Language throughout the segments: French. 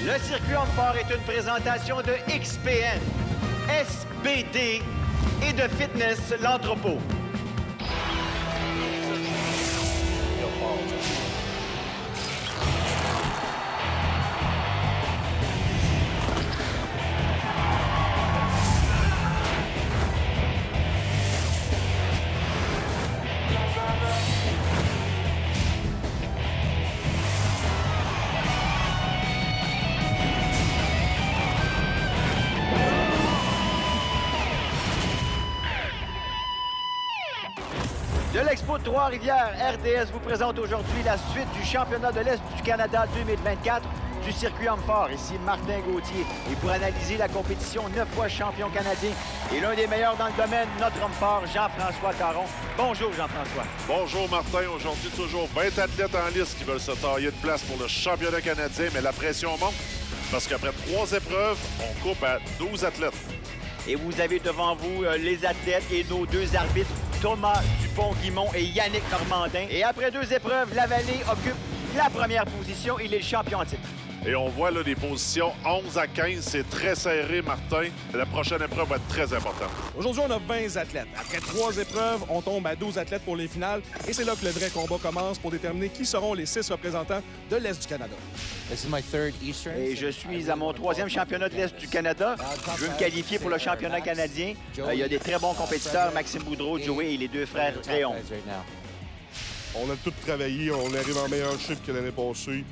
Le circuit homme fort est une présentation de XPN, SBD et de Fitness l'Entrepôt. De l'Expo de Trois-Rivières, RDS vous présente aujourd'hui la suite du championnat de l'Est du Canada 2024 du circuit homme fort. Ici Martin Gauthier. Et pour analyser la compétition, 9 fois champion canadien et l'un des meilleurs dans le domaine, notre homme fort, Jean-François Caron. Bonjour Jean-François. Bonjour Martin. Aujourd'hui, toujours 20 athlètes en liste qui veulent se tailler de place pour le championnat canadien, mais la pression monte parce qu'après 3 épreuves, on coupe à 12 athlètes. Et vous avez devant vous les athlètes et nos deux arbitres, Thomas Dupont-Guimond et Yannick Normandin. Et après 2 épreuves, Lavallée occupe la première position. Il est le champion en titre. Et on voit là des positions 11 à 15. C'est très serré, Martin. La prochaine épreuve va être très importante. Aujourd'hui, on a 20 athlètes. Après 3 épreuves, on tombe à 12 athlètes pour les finales. Et c'est là que le vrai combat commence pour déterminer qui seront les 6 représentants de l'Est du Canada. Et je suis à mon 3e championnat de l'Est du Canada. Je veux me qualifier pour le championnat canadien. Il y a des très bons compétiteurs, Maxime Boudreau, Joey et les 2 frères Réon. On a tout travaillé, on arrive en meilleur chiffre que l'année passée.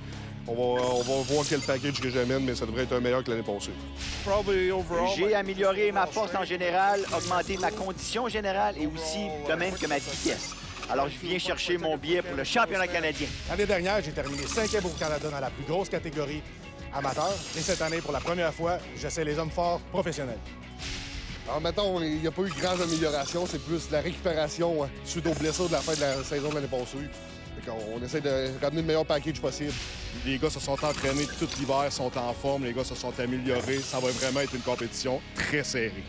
On va voir quel package que j'amène, mais ça devrait être un meilleur que l'année passée. J'ai amélioré ma force en général, augmenté ma condition générale et aussi de même que ma vitesse. Alors, je viens chercher mon billet pour le championnat canadien. L'année dernière, j'ai terminé 5e au Canada dans la plus grosse catégorie amateur. Et cette année, pour la première fois, j'essaie les hommes forts professionnels. Alors, mettons, il n'y a pas eu de grandes améliorations, c'est plus la récupération suite aux blessures de la fin de la saison de l'année passée. On essaie de ramener le meilleur package possible. Les gars se sont entraînés tout l'hiver, sont en forme, les gars se sont améliorés. Ça va vraiment être une compétition très serrée.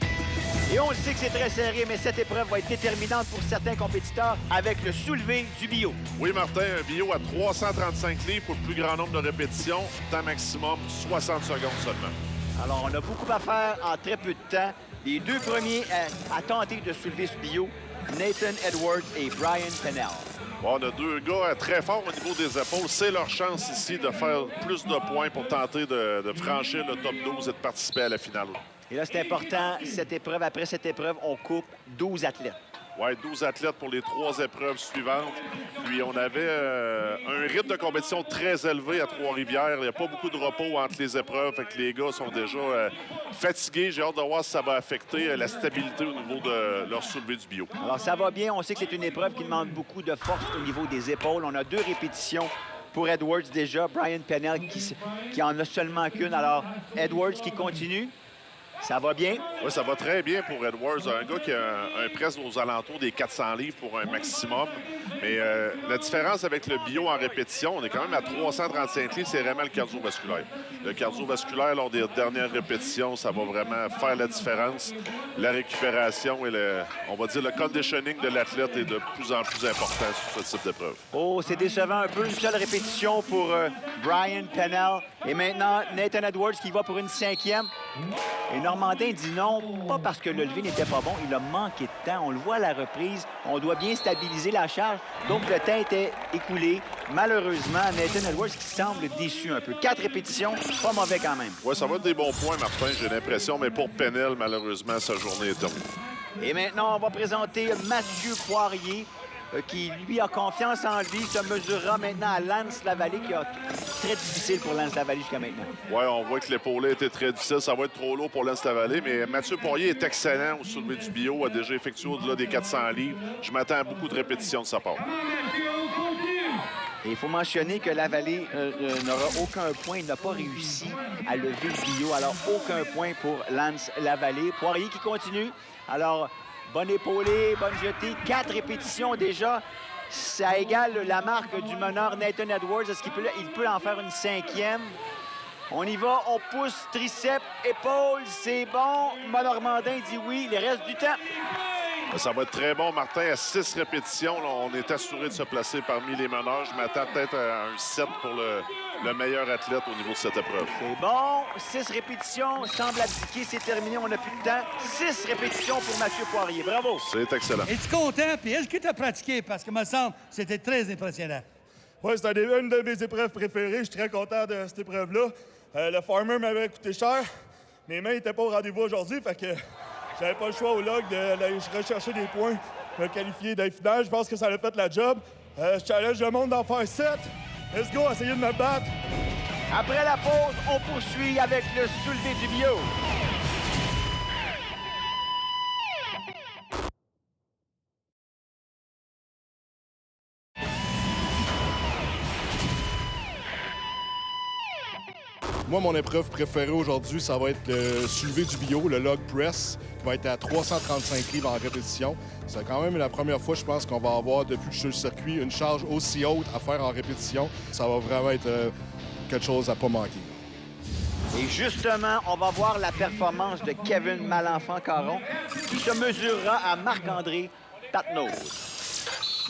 Et on le sait que c'est très serré, mais cette épreuve va être déterminante pour certains compétiteurs avec le soulevé du bio. Oui, Martin, un bio à 335 livres pour le plus grand nombre de répétitions, temps maximum 60 secondes seulement. Alors, on a beaucoup à faire en très peu de temps. Les 2 premiers à tenter de soulever ce bio, Nathan Edwards et Brian Pennell. Bon, on a 2 gars très forts au niveau des épaules. C'est leur chance ici de faire plus de points pour tenter de franchir le top 12 et de participer à la finale. Et là, c'est important, cette épreuve, après cette épreuve, on coupe 12 athlètes. Oui, 12 athlètes pour les 3 épreuves suivantes. Puis on avait un rythme de compétition très élevé à Trois-Rivières. Il n'y a pas beaucoup de repos entre les épreuves. Fait que les gars sont déjà fatigués. J'ai hâte de voir si ça va affecter la stabilité au niveau de leur soulevé du bio. Alors, ça va bien. On sait que c'est une épreuve qui demande beaucoup de force au niveau des épaules. On a 2 répétitions pour Edwards déjà. Brian Pennell qui en a seulement qu'une. Alors, Edwards qui continue. Ça va bien? Oui, ça va très bien pour Edwards. Un gars qui a un press aux alentours des 400 livres pour un maximum. Mais la différence avec le bio en répétition, on est quand même à 335 livres, c'est vraiment le cardiovasculaire. Le cardiovasculaire, lors des dernières répétitions, ça va vraiment faire la différence. La récupération et on va dire le conditioning de l'athlète est de plus en plus important sur ce type d'épreuve. Oh, c'est décevant un peu. Une seule répétition pour Brian Pennell. Et maintenant, Nathan Edwards qui va pour une 5e. Et Normandin dit non, pas parce que le lever n'était pas bon, il a manqué de temps. On le voit à la reprise. On doit bien stabiliser la charge. Donc, le temps était écoulé. Malheureusement, Nathan Edwards qui semble déçu un peu. 4 répétitions, pas mauvais quand même. Oui, ça va être des bons points, Martin, j'ai l'impression. Mais pour Pennell, malheureusement, sa journée est terminée. Et maintenant, on va présenter Mathieu Poirier, qui, lui, a confiance en lui, se mesurera maintenant à Lance Lavallée, qui a très difficile pour Lance Lavallée jusqu'à maintenant. Oui, on voit que l'épaulé était très difficile. Ça va être trop lourd pour Lance Lavallée, mais Mathieu Poirier est excellent au soulevé du bio, a déjà effectué au-delà des 400 livres. Je m'attends à beaucoup de répétitions de sa part. Et il faut mentionner que Lavallée n'aura aucun point, il n'a pas réussi à lever le bio. Alors, aucun point pour Lance Lavallée. Poirier qui continue. Alors, bonne épaulée, bonne jetée. 4 répétitions déjà. Ça égale la marque du meneur Nathan Edwards. Est-ce qu'il peut en faire une 5e? On y va, on pousse, triceps, épaules, c'est bon. Normandin dit oui, il reste du temps. Ça va être très bon, Martin. À 6 répétitions, là, on est assuré de se placer parmi les meneurs. Je m'attends peut-être à un 7 pour le meilleur athlète au niveau de cette épreuve. C'est bon. 6 répétitions. Semble abdiquer. C'est terminé. On n'a plus de temps. 6 répétitions pour Mathieu Poirier. Bravo. C'est excellent. Es-tu content? Puis est-ce que tu as pratiqué? Parce que, me semble, c'était très impressionnant. Oui, c'est une de mes épreuves préférées. Je suis très content de cette épreuve-là. Le farmer m'avait coûté cher. Mes mains n'étaient pas au rendez-vous aujourd'hui, fait que j'avais pas le choix au log d'aller rechercher des points pour me qualifier dans les finales. Je pense que ça a fait la job. Je challenge le monde d'en faire 7. Let's go, essayez de me battre. Après la pause, on poursuit avec le soulevé du bio. Moi, mon épreuve préférée aujourd'hui, ça va être le soulevé du bio, le log press, qui va être à 335 livres en répétition. C'est quand même la première fois, je pense, qu'on va avoir, depuis que je suis sur le circuit, une charge aussi haute à faire en répétition. Ça va vraiment être quelque chose à pas manquer. Et justement, on va voir la performance de Kevin Malenfant-Caron qui se mesurera à Marc-André Patnaud.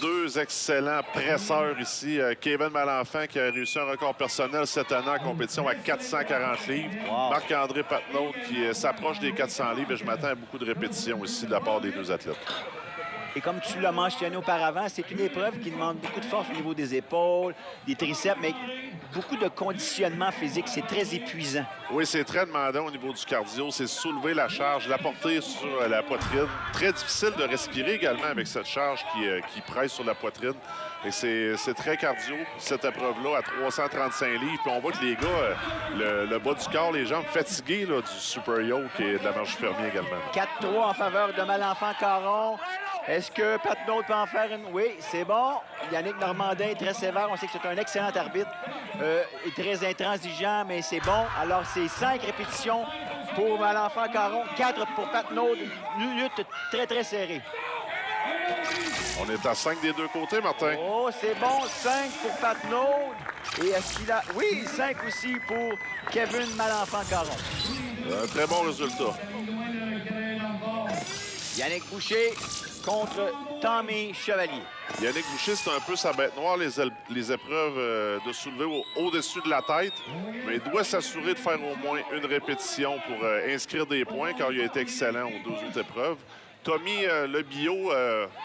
Deux excellents presseurs ici. Kevin Malenfant qui a réussi un record personnel cette année en compétition à 440 livres. Wow. Marc-André Patnaud qui s'approche des 400 livres et je m'attends à beaucoup de répétitions ici de la part des deux athlètes. Et comme tu l'as mentionné auparavant, c'est une épreuve qui demande beaucoup de force au niveau des épaules, des triceps, mais beaucoup de conditionnement physique. C'est très épuisant. Oui, c'est très demandant au niveau du cardio. C'est soulever la charge, la porter sur la poitrine. Très difficile de respirer également avec cette charge qui presse sur la poitrine. Et c'est très cardio, cette épreuve-là, à 335 livres. Puis on voit que les gars, le bas du corps, les jambes fatiguées là, du Super Yoke et de la marche fermier également. 4-3 en faveur de Malenfant-Caron. Est-ce que Patnaud peut en faire une? Oui, c'est bon. Yannick Normandin est très sévère. On sait que c'est un excellent arbitre. Est très intransigeant, mais c'est bon. Alors, c'est 5 répétitions pour Malenfant-Caron, 4 pour Patnaud. Une lutte très, très serrée. On est à 5 des deux côtés, Martin. Oh, c'est bon. 5 pour Patnaud. Et est-ce qu'il a... Oui, 5 aussi pour Kevin Malenfant-Caron. Un très bon résultat. Yannick Boucher contre Tommy Chevalier. Yannick Boucher, c'est un peu sa bête noire, les épreuves de soulever au-dessus de la tête. Mais il doit s'assurer de faire au moins une répétition pour inscrire des points, car il a été excellent aux deux autres épreuves. Tommy, le bio,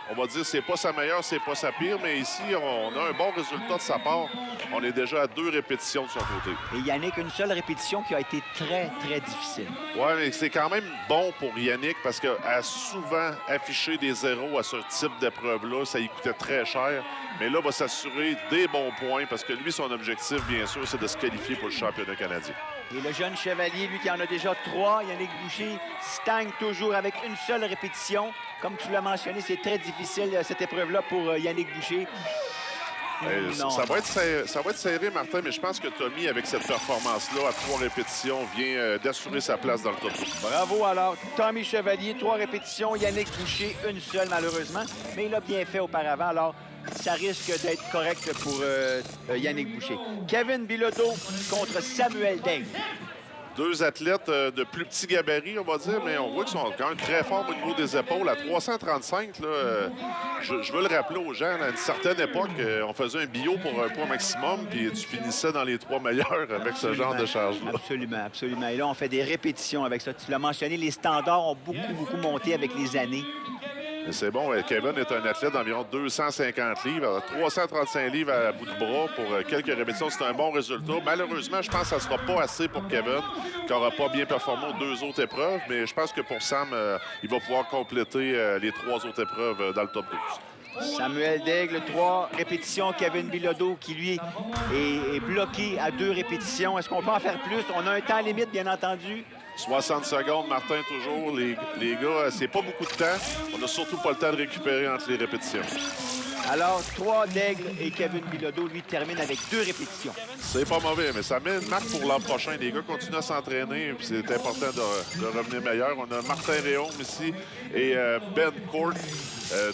on va dire, c'est pas sa meilleure, c'est pas sa pire, mais ici, on a un bon résultat de sa part. On est déjà à 2 répétitions de son côté. Et Yannick, une seule répétition qui a été très, très difficile. Oui, mais c'est quand même bon pour Yannick parce qu'elle a souvent affiché des zéros à ce type d'épreuve-là. Ça lui coûtait très cher. Mais là, il va s'assurer des bons points parce que lui, son objectif, bien sûr, c'est de se qualifier pour le championnat canadien. Et le jeune Chevalier, lui qui en a déjà 3, Yannick Boucher, stagne toujours avec une seule répétition. Comme tu l'as mentionné, c'est très difficile, cette épreuve-là, pour Yannick Boucher. Ça va être serré, Martin, mais je pense que Tommy, avec cette performance-là, à 3 répétitions, vient d'assurer sa place dans le top 10. Bravo, alors, Tommy Chevalier, 3 répétitions, Yannick Boucher, une seule, malheureusement. Mais il a bien fait auparavant, alors ça risque d'être correct pour Yannick Boucher. Kevin Bilodeau contre Samuel Daigle. Deux athlètes de plus petit gabarit, on va dire, mais on voit qu'ils sont quand même très forts au niveau des épaules. À 335, là, je veux le rappeler aux gens, à une certaine époque, on faisait un bio pour un poids maximum, puis tu finissais dans les 3 meilleurs avec ce genre de charge-là. Absolument, absolument. Et là, on fait des répétitions avec ça. Tu l'as mentionné, les standards ont beaucoup monté avec les années. C'est bon, Kevin est un athlète d'environ 250 livres, 335 livres à bout de bras pour quelques répétitions. C'est un bon résultat. Malheureusement, je pense que ça ne sera pas assez pour Kevin, qui n'aura pas bien performé aux 2 autres épreuves. Mais je pense que pour Sam, il va pouvoir compléter les 3 autres épreuves dans le top 12. Samuel Daigle, 3 répétitions. Kevin Bilodeau, qui, lui, est bloqué à 2 répétitions. Est-ce qu'on peut en faire plus? On a un temps limite, bien entendu. 60 secondes, Martin, toujours. Les gars, c'est pas beaucoup de temps. On n'a surtout pas le temps de récupérer entre les répétitions. Alors, 3 Daigle et Kevin Bilodeau, lui, termine avec 2 répétitions. C'est pas mauvais, mais ça met une marque pour l'an prochain. Les gars continuent à s'entraîner, puis c'est important de revenir meilleur. On a Martin Réaume ici et Ben Court,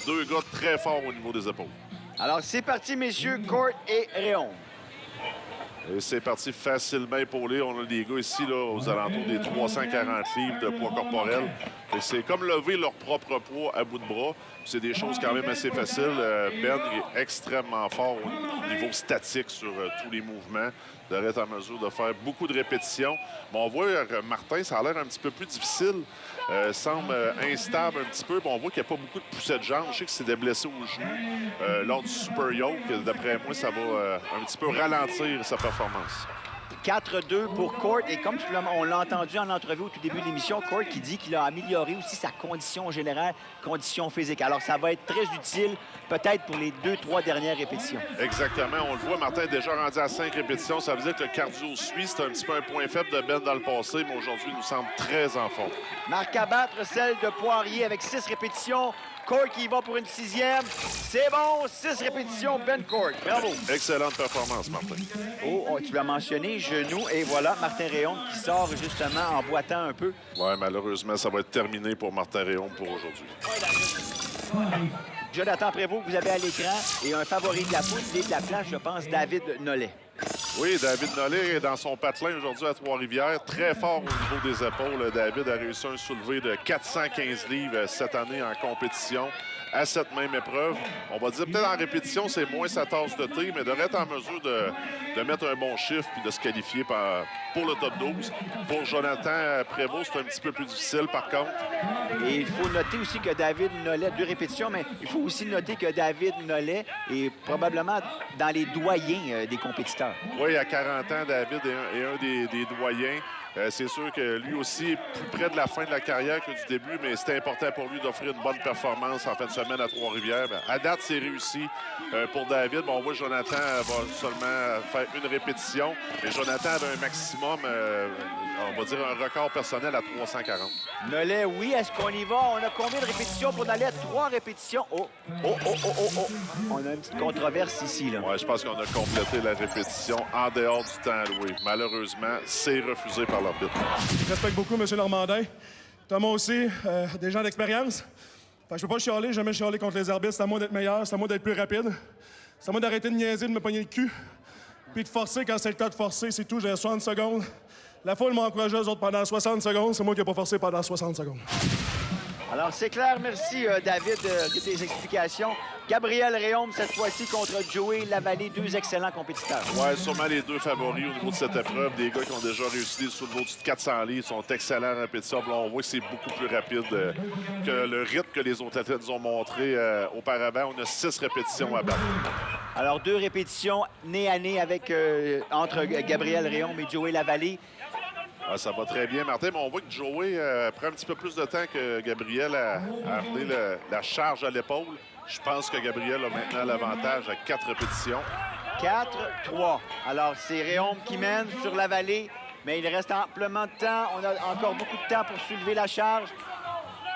2 gars très forts au niveau des épaules. Alors, c'est parti, messieurs, Court et Réaume. Et c'est parti facilement épaulé. On a des gars ici là, aux alentours des 340 livres de poids corporel. Et c'est comme lever leur propre poids à bout de bras. C'est des choses quand même assez faciles. Ben est extrêmement fort au niveau statique sur tous les mouvements. Il devrait être en mesure de faire beaucoup de répétitions. Mais on voit Martin, ça a l'air un petit peu plus difficile. Semble instable un petit peu. Bon, on voit qu'il n'y a pas beaucoup de poussées de jambes. Je sais que c'est des blessés au genou lors du Super Yoke. D'après moi, ça va un petit peu ralentir sa performance. 4-2 pour Court. Et comme on l'a entendu en entrevue au tout début de l'émission, Court qui dit qu'il a amélioré aussi sa condition générale, condition physique. Alors, ça va être très utile, peut-être pour les 2-3 dernières répétitions. Exactement. On le voit, Martin est déjà rendu à 5 répétitions. Ça veut dire que le cardio suit. C'est un petit peu un point faible de Ben dans le passé, mais aujourd'hui, il nous semble très en forme. Marque à battre, celle de Poirier avec 6 répétitions. Court qui y va pour une 6e. C'est bon, 6 répétitions, Ben Court. Bravo. Excellente performance, Martin. Oh, tu l'as mentionné, genou. Et voilà, Martin Réaume qui sort justement en boitant un peu. Oui, malheureusement, ça va être terminé pour Martin Réaume pour aujourd'hui. Jonathan Prévost, que vous avez à l'écran, et un favori de la poule, et de la planche, je pense, David Nollet. Oui, David Nollet est dans son patelin aujourd'hui à Trois-Rivières. Très fort au niveau des épaules. David a réussi un soulevé de 415 livres cette année en compétition à cette même épreuve. On va dire peut-être en répétition, c'est moins sa tasse de thé, mais devrait être en mesure de mettre un bon chiffre puis de se qualifier pour le top 12. Pour Jonathan Prévost, c'est un petit peu plus difficile par contre. Et il faut noter aussi que David Nollet, 2 répétitions, mais il faut aussi noter que David Nollet est probablement dans les doyens des compétiteurs. Oui, à 40 ans, David est un des doyens. C'est sûr que lui aussi est plus près de la fin de la carrière que du début, mais c'était important pour lui d'offrir une bonne performance en fin de semaine à Trois-Rivières. À date, c'est réussi pour David. Bon, on voit que Jonathan va seulement faire une répétition. Et Jonathan avait un maximum, on va dire un record personnel à 340. Nollet, oui. Est-ce qu'on y va? On a combien de répétitions pour Nollet? 3 répétitions. Oh. On a une petite controverse ici, là. Oui, je pense qu'on a complété la répétition en dehors du temps alloué. Malheureusement, c'est refusé par l'arbitre. Je respecte beaucoup M. Normandin. Thomas aussi, des gens d'expérience. Fait que je peux pas chialer, jamais chialer contre les arbitres. C'est à moi d'être meilleur, c'est à moi d'être plus rapide. C'est à moi d'arrêter de niaiser, de me pogner le cul. Puis de forcer quand c'est le cas de forcer, c'est tout. J'ai 60 secondes. La foule m'a encouragé eux autres pendant 60 secondes. C'est moi qui n'ai pas forcé pendant 60 secondes. Alors, c'est clair. Merci, David, de tes explications. Gabriel Réaume, cette fois-ci, contre Joey Lavallée, 2 excellents compétiteurs. Oui, sûrement les 2 favoris au niveau de cette épreuve. Des gars qui ont déjà réussi sur le au-dessus de 400 livres, sont excellents en répétition. Là, on voit que c'est beaucoup plus rapide que le rythme que les autres athlètes nous ont montré auparavant. On a 6 répétitions à battre. Alors, 2 répétitions nez à nez avec, entre Gabriel Réaume et Joey Lavallée. Ah, ça va très bien, Martin, mais on voit que Joey prend un petit peu plus de temps que Gabriel à amener la charge à l'épaule. Je pense que Gabriel a maintenant l'avantage à 4 répétitions. 4-3. Alors, c'est Réaume qui mène sur Lavallée, mais il reste amplement de temps. On a encore beaucoup de temps pour soulever la charge.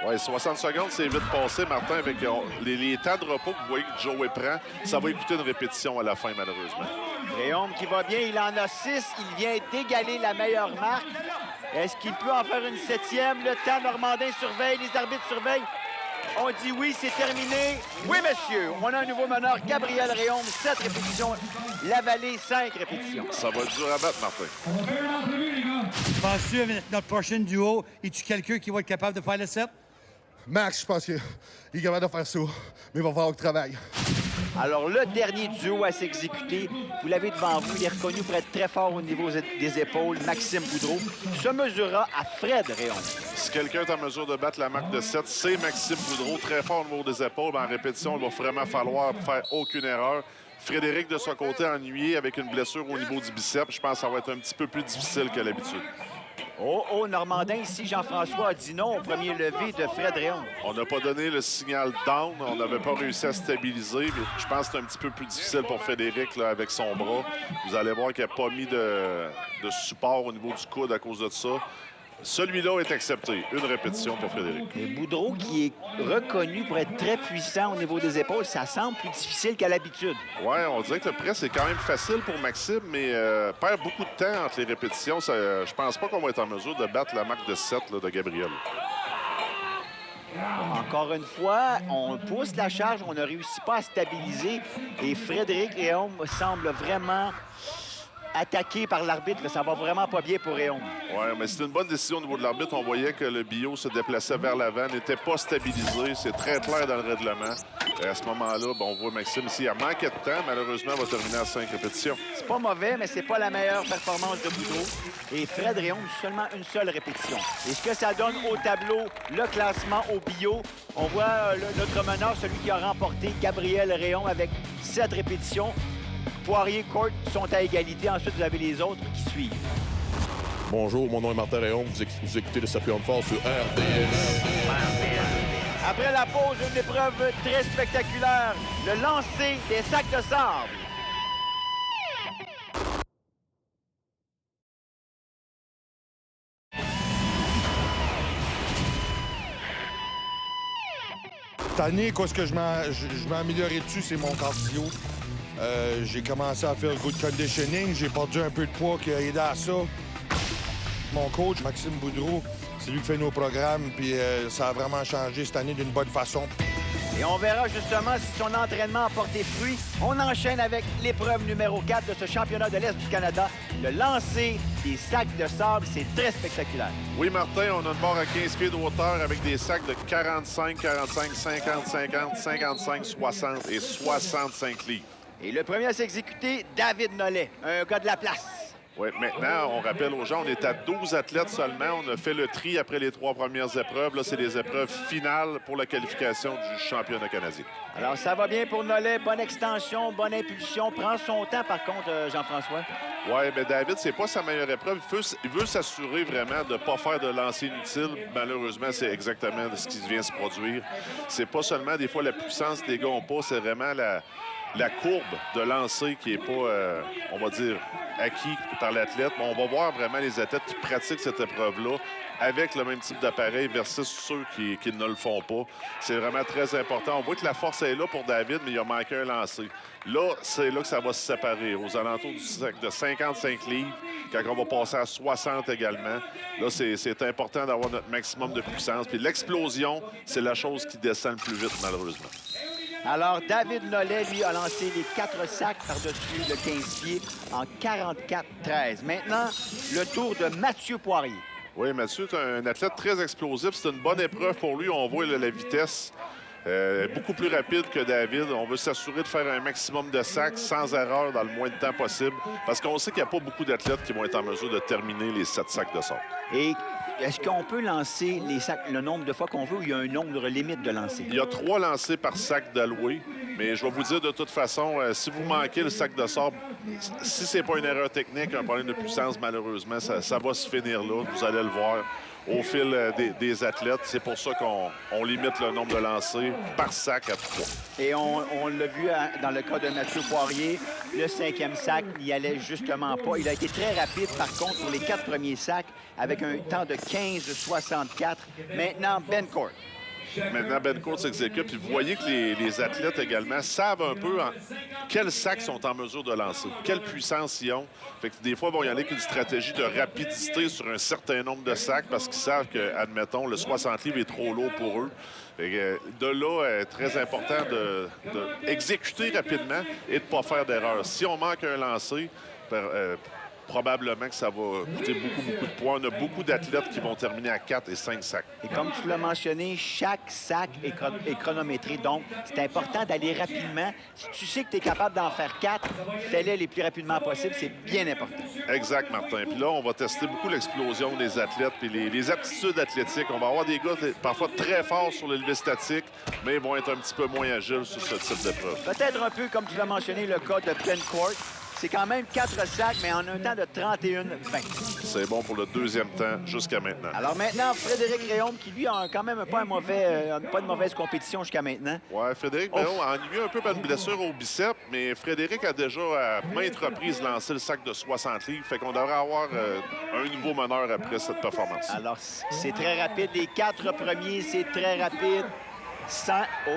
Oui, 60 secondes, c'est vite passé, Martin, avec les temps de repos que vous voyez que Joey prend. Ça va écouter une répétition à la fin, malheureusement. Réaume qui va bien, il en a 6. Il vient d'égaler la meilleure marque. Est-ce qu'il peut en faire une 7e? Le temps, Normandin surveille, les arbitres surveillent. On dit oui, c'est terminé. Oui, monsieur. On a un nouveau meneur, Gabriel Réaume, 7 répétitions. Lavallée, 5 répétitions. Ça va être dur à battre, Martin. Penses-tu, avec notre prochain duo, es-tu quelqu'un qui va être capable de faire le 7? Max, je pense qu'il est capable de faire ça, mais il va falloir qu'il travaille. Alors, le dernier duo à s'exécuter, vous l'avez devant vous, il est reconnu pour être très fort au niveau des épaules. Maxime Boudreau se mesurera à Fred Réaume. Si quelqu'un est en mesure de battre la marque de 7, c'est Maxime Boudreau, très fort au niveau des épaules. En répétition, il va vraiment falloir faire aucune erreur. Frédéric, de son côté, ennuyé avec une blessure au niveau du biceps. Je pense que ça va être un petit peu plus difficile que l'habitude. Oh, Normandin, ici, Jean-François a dit non au premier levé de Fred Réaume. On n'a pas donné le signal down. On n'avait pas réussi à stabiliser. Mais je pense que c'est un petit peu plus difficile pour Frédéric là, avec son bras. Vous allez voir qu'il n'a pas mis de support au niveau du coude à cause de ça. Celui-là est accepté. Une répétition pour Frédéric. Et Boudreau, qui est reconnu pour être très puissant au niveau des épaules, ça semble plus difficile qu'à l'habitude. Oui, on dirait que le press est quand même facile pour Maxime, mais perd beaucoup de temps entre les répétitions. Je pense pas qu'on va être en mesure de battre la marque de 7 là, de Gabriel. Encore une fois, on pousse la charge, on ne réussit pas à stabiliser. Et Frédéric Réaume semble vraiment attaqué par l'arbitre. Ça va vraiment pas bien pour Réaume. Oui, mais c'est une bonne décision au niveau de l'arbitre. On voyait que le bio se déplaçait vers l'avant, n'était pas stabilisé. C'est très clair dans le règlement. Et à ce moment-là, on voit Maxime ici, il a manqué de temps. Malheureusement, il va terminer à 5 répétitions. C'est pas mauvais, mais c'est pas la meilleure performance de Boudreau. Et Fred Réaume, seulement une seule répétition. Et ce que ça donne au tableau, le classement au bio, on voit notre meneur, celui qui a remporté, Gabriel Réaume, avec 7 répétitions. Poirier, Court sont à égalité. Ensuite, vous avez les autres qui suivent. Bonjour, mon nom est Martin Réaume. Vous écoutez le circuit Homme-Fort sur RDS. Après la pause, une épreuve très spectaculaire, le lancer des sacs de sable. Cette année, ce que je m'ai amélioré dessus, c'est mon cardio. J'ai commencé à faire good conditioning. J'ai perdu un peu de poids qui a aidé à ça. Mon coach, Maxime Boudreau, c'est lui qui fait nos programmes, puis ça a vraiment changé cette année d'une bonne façon. Et on verra justement si son entraînement a porté fruit. On enchaîne avec l'épreuve numéro 4 de ce championnat de l'Est du Canada. Le lancer des sacs de sable, c'est très spectaculaire. Oui, Martin, on a une barre à 15 pieds de hauteur avec des sacs de 45, 45, 50, 50, 55, 60 et 65 livres. Et le premier à s'exécuter, David Nollet, un gars de la place. Oui, maintenant, on rappelle aux gens, on est à 12 athlètes seulement. On a fait le tri après les 3 premières épreuves. Là, c'est les épreuves finales pour la qualification du championnat canadien. Alors, ça va bien pour Nollet. Bonne extension, bonne impulsion. Prend son temps, par contre, Jean-François. Oui, mais David, c'est pas sa meilleure épreuve. Il veut s'assurer vraiment de ne pas faire de lancer inutile. Malheureusement, c'est exactement ce qui vient se produire. C'est pas seulement, des fois, la puissance que les gars n'ont pas, c'est vraiment la courbe de lancer qui n'est pas, on va dire, acquis par l'athlète. Mais on va voir vraiment les athlètes qui pratiquent cette épreuve-là avec le même type d'appareil versus ceux qui ne le font pas. C'est vraiment très important. On voit que la force est là pour David, mais il a manqué un lancer. Là, c'est là que ça va se séparer. Aux alentours du sac de 55 livres, quand on va passer à 60 également, là, c'est important d'avoir notre maximum de puissance. Puis l'explosion, c'est la chose qui descend le plus vite, malheureusement. Alors, David Nollet, lui, a lancé les 4 sacs par-dessus le 15 pieds en 44-13. Maintenant, le tour de Mathieu Poirier. Oui, Mathieu est un athlète très explosif. C'est une bonne épreuve pour lui. On voit la vitesse beaucoup plus rapide que David. On veut s'assurer de faire un maximum de sacs sans erreur dans le moins de temps possible parce qu'on sait qu'il n'y a pas beaucoup d'athlètes qui vont être en mesure de terminer les 7 sacs de sable. Et est-ce qu'on peut lancer les sacs le nombre de fois qu'on veut ou il y a un nombre limite de lancers? Il y a 3 lancers par sac d'alloué. Mais je vais vous dire de toute façon, si vous manquez le sac de sable, si c'est pas une erreur technique, un problème de puissance, malheureusement, ça va se finir là. Vous allez le voir au fil des athlètes. C'est pour ça qu'on limite le nombre de lancers par sac à 3. Et on l'a vu dans le cas de Mathieu Poirier, le 5e sac n'y allait justement pas. Il a été très rapide, par contre, pour les 4 premiers sacs, avec un temps de 15,64. Maintenant, Ben Court. Maintenant, Ben Court s'exécute. Puis vous voyez que les athlètes également savent un peu quels sacs sont en mesure de lancer, quelle puissance ils ont. Fait que des fois, il y en a avec une stratégie de rapidité sur un certain nombre de sacs parce qu'ils savent que, admettons, le 60 livres est trop lourd pour eux. De là, très important d'exécuter rapidement et de ne pas faire d'erreur. Si on manque un lancer, probablement que ça va coûter beaucoup de points. On a beaucoup d'athlètes qui vont terminer à 4 et 5 sacs. Et comme tu l'as mentionné, chaque sac est chronométré. Donc, c'est important d'aller rapidement. Si tu sais que tu es capable d'en faire 4, fais-les les plus rapidement possible. C'est bien important. Exact, Martin. Puis là, on va tester beaucoup l'explosion des athlètes puis les aptitudes athlétiques. On va avoir des gars parfois très forts sur le levé statique, mais ils vont être un petit peu moins agiles sur ce type d'épreuve. Peut-être un peu, comme tu l'as mentionné, le cas de Ben Court. C'est quand même 4 sacs, mais en un temps de 31-20. C'est bon pour le 2e temps jusqu'à maintenant. Alors maintenant, Frédéric Réaume, qui lui a quand même pas de mauvaise compétition jusqu'à maintenant. Oui, Frédéric Réaume a ennuyé un peu par une blessure au biceps, mais Frédéric a déjà à maintes reprises lancé le sac de 60 livres. Fait qu'on devrait avoir un nouveau meneur après cette performance. Alors, c'est très rapide. Les 4 premiers, c'est très rapide.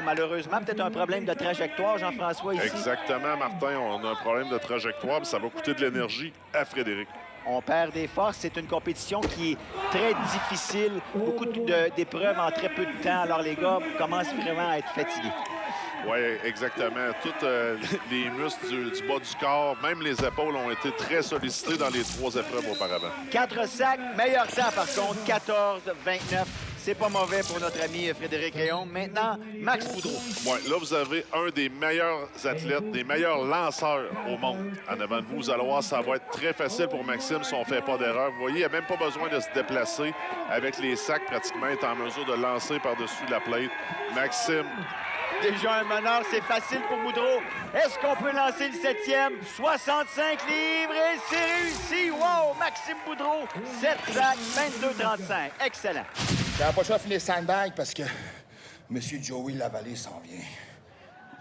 Malheureusement, peut-être un problème de trajectoire, Jean-François, ici. Exactement, Martin. On a un problème de trajectoire, ça va coûter de l'énergie à Frédéric. On perd des forces. C'est une compétition qui est très difficile. Beaucoup d'épreuves en très peu de temps. Alors, les gars commencent vraiment à être fatigués. Oui, exactement. Tous les muscles du bas du corps, même les épaules, ont été très sollicités dans les 3 épreuves auparavant. 4 sacs, meilleur temps par contre, 14-29. C'est pas mauvais pour notre ami Frédéric Réaume. Maintenant, Max Boudreau. Oui, là, vous avez un des meilleurs athlètes, des meilleurs lanceurs au monde en avant de vous. Vous allez voir, ça va être très facile pour Maxime si on ne fait pas d'erreur. Vous voyez, il n'y a même pas besoin de se déplacer. Avec les sacs, pratiquement, il est en mesure de lancer par-dessus la plate. Maxime. Déjà un meneur, c'est facile pour Boudreau. Est-ce qu'on peut lancer le 7e? 65 livres et c'est réussi! Wow! Maxime Boudreau, 7 sacs, 22-35. Excellent. J'avais pas le choix de finir sandbag parce que M. Joey Lavallée s'en vient.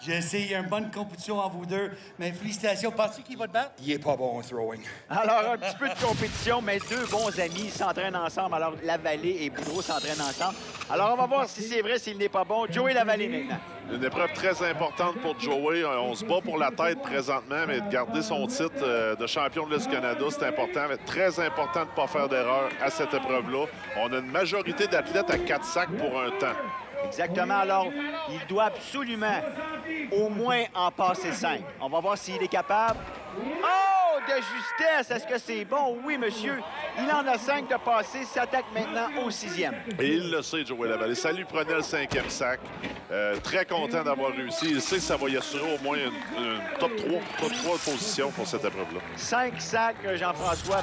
Je sais, il y a une bonne compétition entre vous deux, mais félicitations. Penses-tu qu'il va te battre? Il est pas bon au throwing. Alors, un petit peu de compétition, mais 2 bons amis s'entraînent ensemble. Alors, Lavallée et Boudreau s'entraînent ensemble. Alors, on va voir si c'est vrai, s'il n'est pas bon. Joey Lavallée maintenant. Une épreuve très importante pour Joey. On se bat pour la tête présentement, mais de garder son titre de champion de l'Est du Canada, c'est important. Mais très important de ne pas faire d'erreur à cette épreuve-là. On a une majorité d'athlètes à 4 sacs pour un temps. Exactement. Alors, il doit absolument au moins en passer 5. On va voir s'il est capable. Oh, de justesse! Est-ce que c'est bon? Oui, monsieur. Il en a 5 de passer. S'attaque maintenant au 6e. Et il le sait, Joey Lavallée. Ça lui prenait le 5e sac. Très content d'avoir réussi. Il sait que ça va y assurer au moins une top 3 position pour cette épreuve-là. 5 sacs, Jean-François,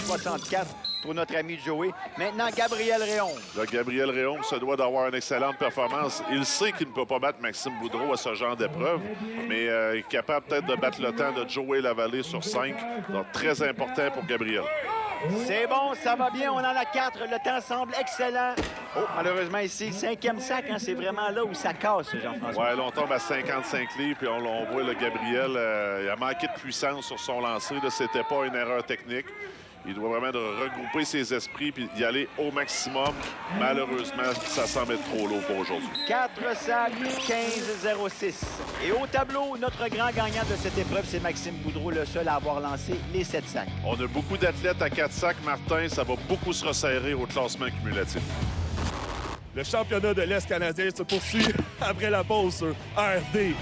24-64 pour notre ami Joey. Maintenant, Gabriel Réaume. Là, Gabriel Réaume se doit d'avoir une excellente performance. Il sait qu'il ne peut pas battre Maxime Boudreau à ce genre d'épreuve, mais il est capable peut-être de battre le temps de Joey Lavallée sur 5. Donc, très important pour Gabriel. C'est bon, ça va bien. On en a 4. Le temps semble excellent. Oh, malheureusement, ici, 5e sac, hein, c'est vraiment là où ça casse, Jean-François. Oui, là, on tombe à 55 livres, puis on voit le Gabriel, il a manqué de puissance sur son lancer. C'était pas une erreur technique. Il doit vraiment regrouper ses esprits puis y aller au maximum. Malheureusement, ça semble être trop lourd pour aujourd'hui. 4 sacs, 15-06. Et au tableau, notre grand gagnant de cette épreuve, c'est Maxime Boudreau, le seul à avoir lancé les 7 sacs. On a beaucoup d'athlètes à 4 sacs, Martin. Ça va beaucoup se resserrer au classement cumulatif. Le championnat de l'Est canadien se poursuit après la pause sur RDS.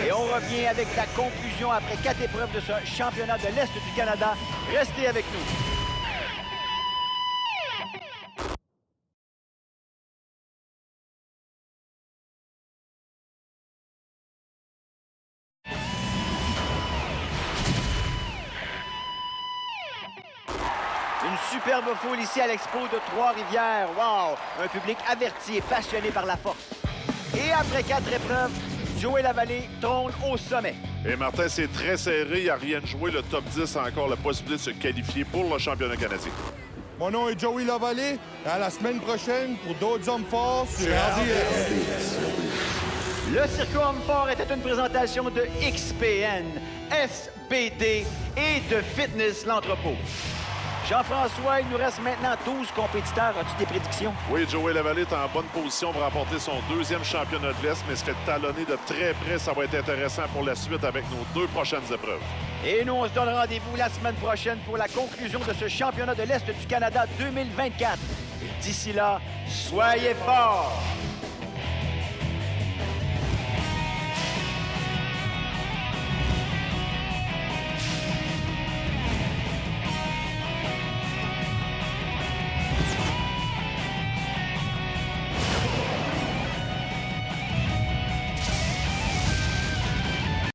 Et on revient avec la conclusion après 4 épreuves de ce championnat de l'Est du Canada. Restez avec nous. Une superbe foule ici à l'Expo de Trois-Rivières. Wow! Un public averti et passionné par la force. Et après 4 épreuves, Joey Lavallée trône au sommet. Et Martin, c'est très serré. Il n'y a rien de joué. Le top 10 a encore la possibilité de se qualifier pour le championnat canadien. Mon nom est Joey Lavallée. À la semaine prochaine pour d'autres hommes forts sur RDS. Le circuit homme fort était une présentation de XPN, SBD et de Fitness l'entrepôt. Jean-François, il nous reste maintenant 12 compétiteurs. As-tu des prédictions? Oui, Joey Lavallée est en bonne position pour remporter son 2e championnat de l'Est, mais se fait talonner de très près. Ça va être intéressant pour la suite avec nos 2 prochaines épreuves. Et nous, on se donne rendez-vous la semaine prochaine pour la conclusion de ce championnat de l'Est du Canada 2024. D'ici là, soyez forts!